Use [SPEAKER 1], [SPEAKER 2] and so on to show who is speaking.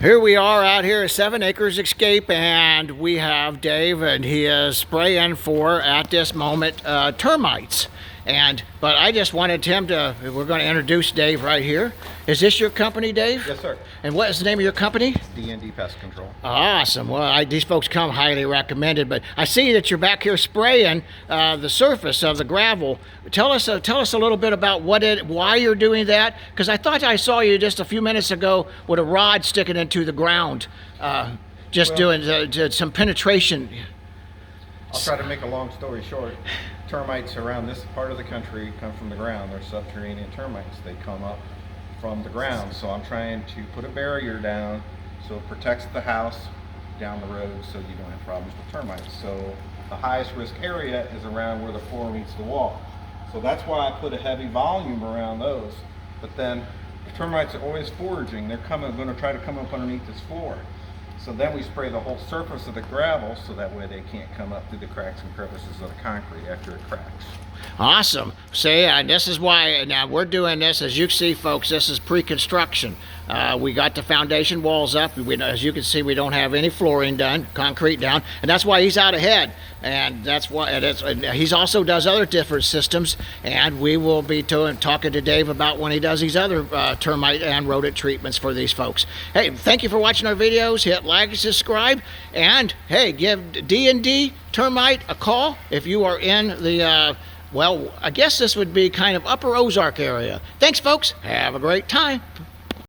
[SPEAKER 1] Here we are out here at 7 Acres Escape, and we have Dave, and he is spraying for, at this moment, termites. But I just wanted him to, we're going to introduce Dave right here. Is this your company, Dave?
[SPEAKER 2] Yes, sir.
[SPEAKER 1] And what is the name of your company?
[SPEAKER 2] D&D Pest Control.
[SPEAKER 1] Awesome. Well, these folks come highly recommended, but I see that you're back here spraying the surface of the gravel. Tell us a little bit about why you're doing that, because I thought I saw you just a few minutes ago with a rod sticking into the ground, doing some penetration.
[SPEAKER 2] I'll try to make a long story short. Termites around this part of the country come from the ground. They're subterranean termites. They come up from the ground. So I'm trying to put a barrier down so it protects the house down the road so you don't have problems with termites. So the highest risk area is around where the floor meets the wall. So that's why I put a heavy volume around those. But then the termites are always foraging. They're going to try to come up underneath this floor. So then we spray the whole surface of the gravel so that way they can't come up through the cracks and crevices of the concrete after it cracks.
[SPEAKER 1] Awesome. See, this is why now we're doing this. As you see, folks, this is pre-construction. We got the foundation walls up. As you can see, we don't have any flooring done, concrete down, and that's why he's out ahead. And that's why he's also does other different systems, and we will be talking to Dave about when he does these other termite and rodent treatments for these folks. Hey, thank you for watching our videos. Hit like and subscribe, and hey, give D&D Termite a call if you are in the well, I guess this would be kind of Upper Ozark area. Thanks, folks. Have a great time.